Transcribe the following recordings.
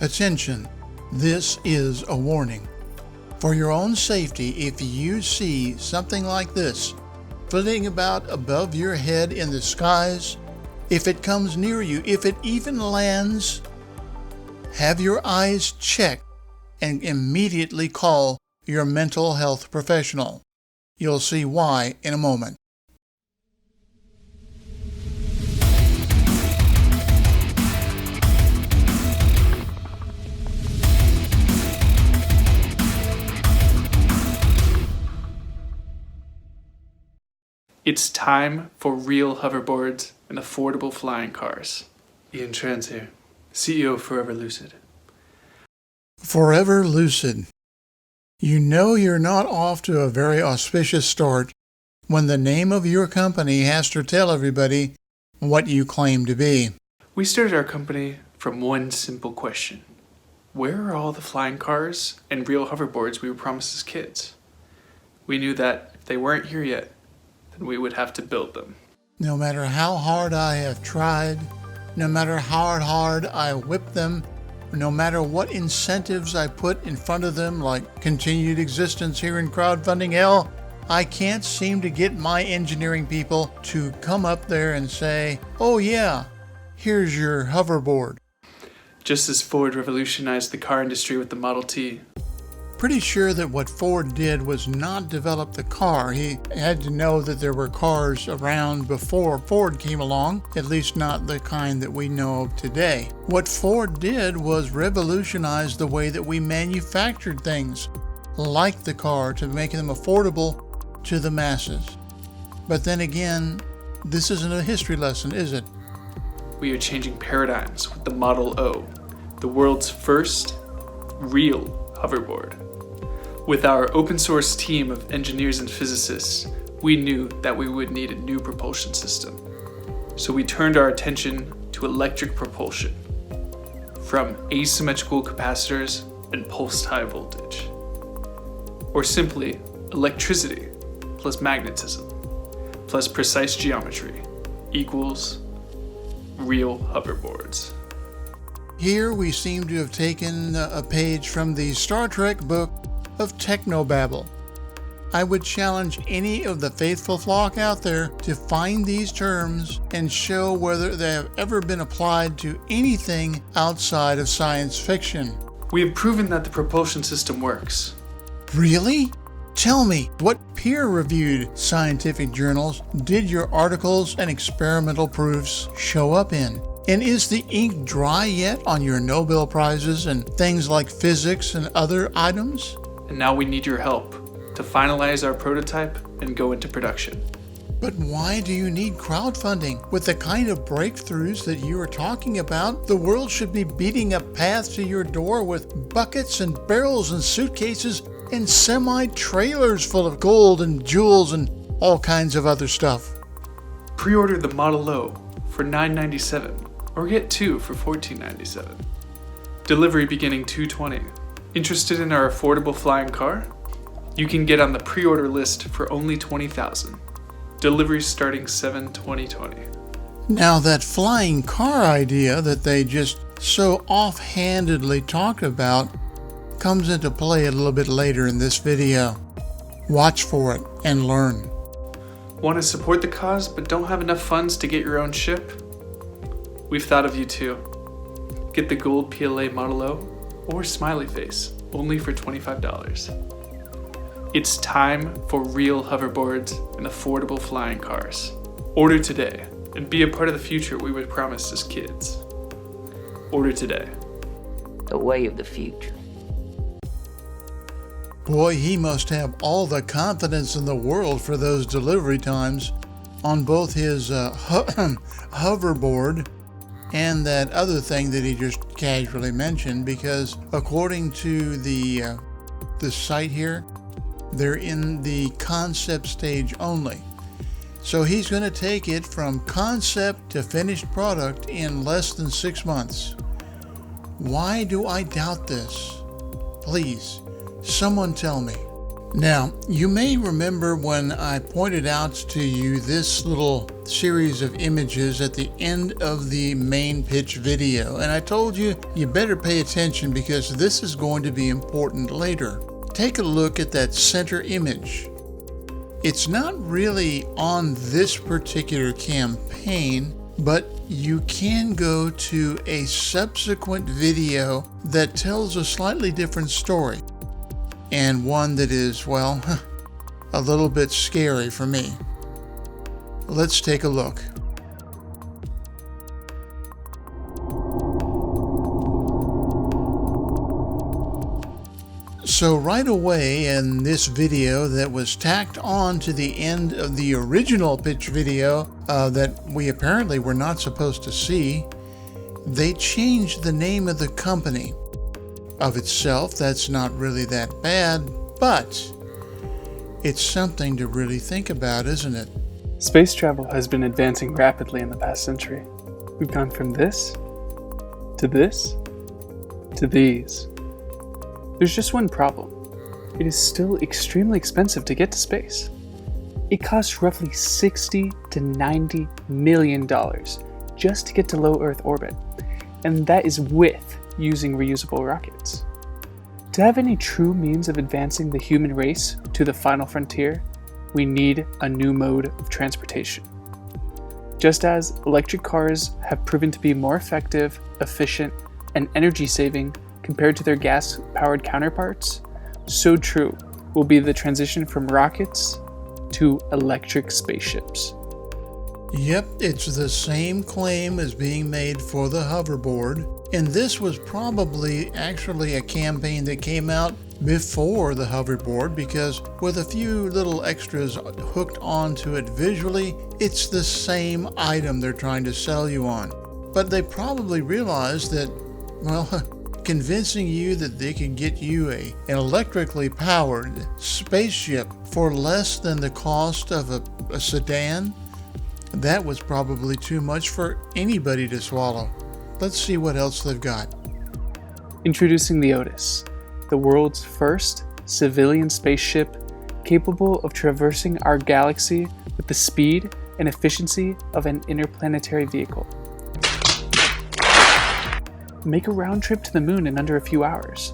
Attention, this is a warning. For your own safety, if you see something like this flitting about above your head in the skies, if it comes near you, if it even lands, have your eyes checked and immediately call your mental health professional. You'll see why in a moment. It's time for real hoverboards and affordable flying cars. Ian Trans here, CEO of Forever Lucid. Forever Lucid. You know you're not off to a very auspicious start when the name of your company has to tell everybody what you claim to be. We started our company from one simple question. Where are all the flying cars and real hoverboards we were promised as kids? We knew that if they weren't here yet, then we would have to build them. No matter how hard I have tried, no matter how hard I whip them, no matter what incentives I put in front of them, like continued existence here in crowdfunding hell, I can't seem to get my engineering people to come up there and say, oh yeah, here's your hoverboard. Just as Ford revolutionized the car industry with the Model T. Pretty sure that what Ford did was not develop the car. He had to know that there were cars around before Ford came along, at least not the kind that we know of today. What Ford did was revolutionize the way that we manufactured things, like the car, to make them affordable to the masses. But then again, this isn't a history lesson, is it? We are changing paradigms with the Model O, the world's first real hoverboard. With our open source team of engineers and physicists, we knew that we would need a new propulsion system. So we turned our attention to electric propulsion from asymmetrical capacitors and pulsed high voltage. Or simply electricity plus magnetism plus precise geometry equals real hoverboards. Here we seem to have taken a page from the Star Trek book of Technobabble. I would challenge any of the faithful flock out there to find these terms and show whether they have ever been applied to anything outside of science fiction. We have proven that the propulsion system works. Really? Tell me, what peer-reviewed scientific journals did your articles and experimental proofs show up in? And is the ink dry yet on your Nobel Prizes and things like physics and other items? And now we need your help to finalize our prototype and go into production. But why do you need crowdfunding? With the kind of breakthroughs that you are talking about, the world should be beating a path to your door with buckets and barrels and suitcases and semi-trailers full of gold and jewels and all kinds of other stuff. Pre-order the Model O for $997 or get two for $1497. Delivery beginning 2/20. Interested in our affordable flying car? You can get on the pre-order list for only $20,000. Delivery starting 7/20/20. Now that flying car idea that they just so offhandedly talked about comes into play a little bit later in this video. Watch for it and learn. Want to support the cause but don't have enough funds to get your own ship? We've thought of you too. Get the gold PLA Model O or smiley face, only for $25. It's time for real hoverboards and affordable flying cars. Order today and be a part of the future we were promised as kids. Order today. The way of the future. Boy, he must have all the confidence in the world for those delivery times on both his hoverboard and that other thing that he just casually mentioned, because according to the site here, they're in the concept stage only. So he's going to take it from concept to finished product in less than 6 months. Why do I doubt this? Please, someone tell me. Now, you may remember when I pointed out to you this little series of images at the end of the main pitch video, and I told you you better pay attention because this is going to be important later. Take a look at that center image. It's not really on this particular campaign, but you can go to a subsequent video that tells a slightly different story. And one that is, well, a little bit scary for me. Let's take a look. So right away in this video that was tacked on to the end of the original pitch video that we apparently were not supposed to see, they changed the name of the company. Of itself, that's not really that bad, but it's something to really think about, isn't it? Space travel has been advancing rapidly in the past century. We've gone from this, to this, to these. There's just one problem. It is still extremely expensive to get to space. It costs roughly $60 to $90 million just to get to low Earth orbit, and that is with using reusable rockets. To have any true means of advancing the human race to the final frontier, we need a new mode of transportation. Just as electric cars have proven to be more effective, efficient, and energy-saving compared to their gas-powered counterparts, so true will be the transition from rockets to electric spaceships. Yep, it's the same claim as being made for the hoverboard, and this was probably actually a campaign that came out before the hoverboard because with a few little extras hooked onto it visually, it's the same item they're trying to sell you on. But they probably realized that, well, convincing you that they can get you an electrically powered spaceship for less than the cost of a sedan, that was probably too much for anybody to swallow. Let's see what else they've got. Introducing the Otis, the world's first civilian spaceship capable of traversing our galaxy with the speed and efficiency of an interplanetary vehicle. Make a round trip to the moon in under a few hours.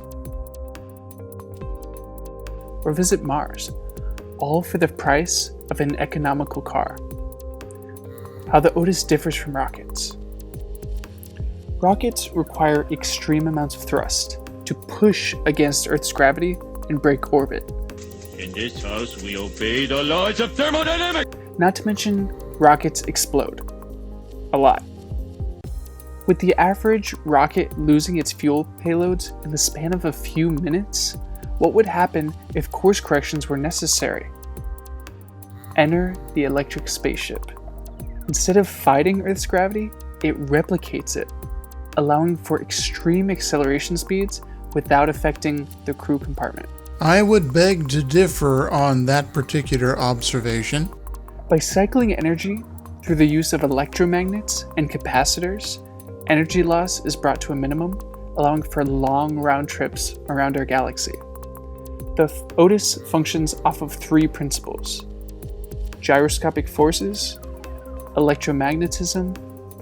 Or visit Mars, all for the price of an economical car. How the Otis differs from rockets. Rockets require extreme amounts of thrust to push against Earth's gravity and break orbit. In this house, we obey the laws of thermodynamics! Not to mention, rockets explode. A lot. With the average rocket losing its fuel payloads in the span of a few minutes, what would happen if course corrections were necessary? Enter the electric spaceship. Instead of fighting Earth's gravity, it replicates it, allowing for extreme acceleration speeds without affecting the crew compartment. I would beg to differ on that particular observation. By cycling energy through the use of electromagnets and capacitors, energy loss is brought to a minimum, allowing for long round trips around our galaxy. The Otis functions off of three principles: gyroscopic forces, electromagnetism,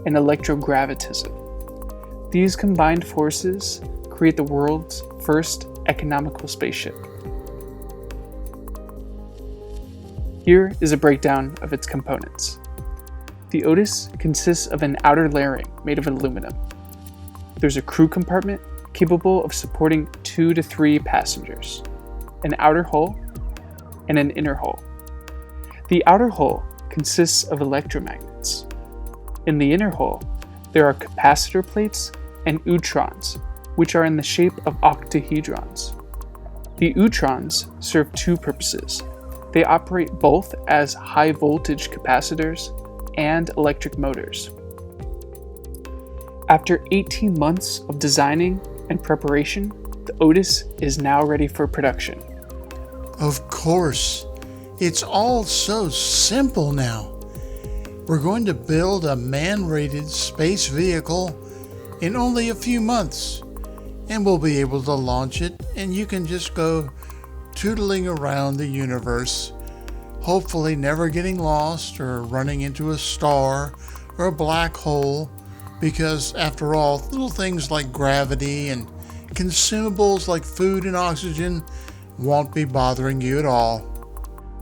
and electrogravitism. These combined forces create the world's first economical spaceship. Here is a breakdown of its components. The Otis consists of an outer layering made of aluminum. There's a crew compartment capable of supporting 2 to 3 passengers, an outer hull, and an inner hull. The outer hull consists of electromagnets. In the inner hull, there are capacitor plates and neutrons, which are in the shape of octahedrons. The neutrons serve two purposes. They operate both as high voltage capacitors and electric motors. After 18 months of designing and preparation, the Otis is now ready for production. Of course, it's all so simple now. We're going to build a man-rated space vehicle in only a few months, and we'll be able to launch it, and you can just go tootling around the universe, hopefully never getting lost or running into a star or a black hole, because after all, little things like gravity and consumables like food and oxygen won't be bothering you at all.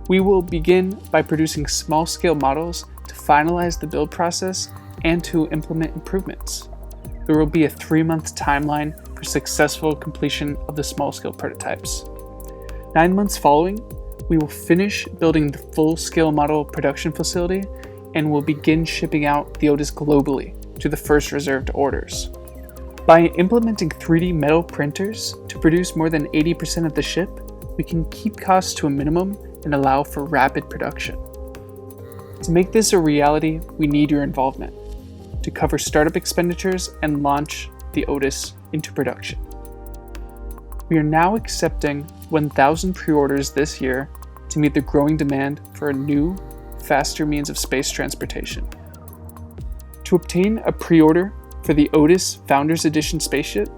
We will begin by producing small-scale models to finalize the build process and to implement improvements. There will be a 3-month timeline for successful completion of the small-scale prototypes. 9 months following, we will finish building the full-scale model production facility and will begin shipping out the Otis globally to the first reserved orders. By implementing 3D metal printers to produce more than 80% of the ship, we can keep costs to a minimum and allow for rapid production. To make this a reality, we need your involvement to cover startup expenditures and launch the Otis into production. We are now accepting 1,000 pre-orders this year to meet the growing demand for a new, faster means of space transportation. To obtain a pre-order for the Otis Founders Edition spaceship,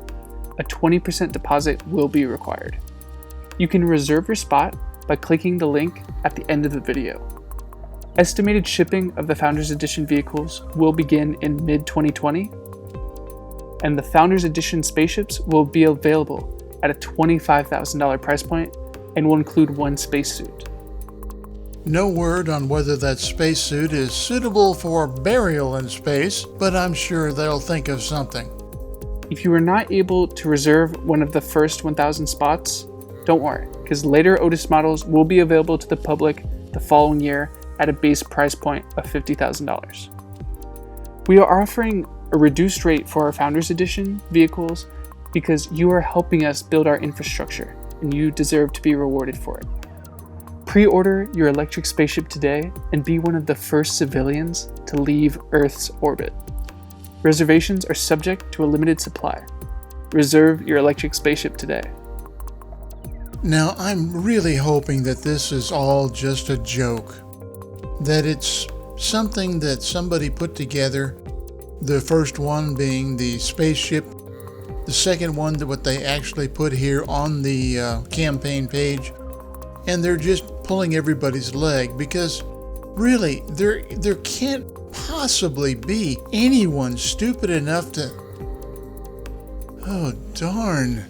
a 20% deposit will be required. You can reserve your spot by clicking the link at the end of the video. Estimated shipping of the Founders Edition vehicles will begin in mid-2020, and the Founders Edition spaceships will be available at a $25,000 price point and will include one spacesuit. No word on whether that spacesuit is suitable for burial in space, but I'm sure they'll think of something. If you are not able to reserve one of the first 1,000 spots, don't worry, because later Otis models will be available to the public the following year at a base price point of $50,000. We are offering a reduced rate for our Founders Edition vehicles because you are helping us build our infrastructure and you deserve to be rewarded for it. Pre-order your electric spaceship today and be one of the first civilians to leave Earth's orbit. Reservations are subject to a limited supply. Reserve your electric spaceship today. Now, I'm really hoping that this is all just a joke, that it's something that somebody put together, the first one being the spaceship, the second one that what they actually put here on the campaign page, and they're just pulling everybody's leg, because really there can't possibly be anyone stupid enough to... Oh darn.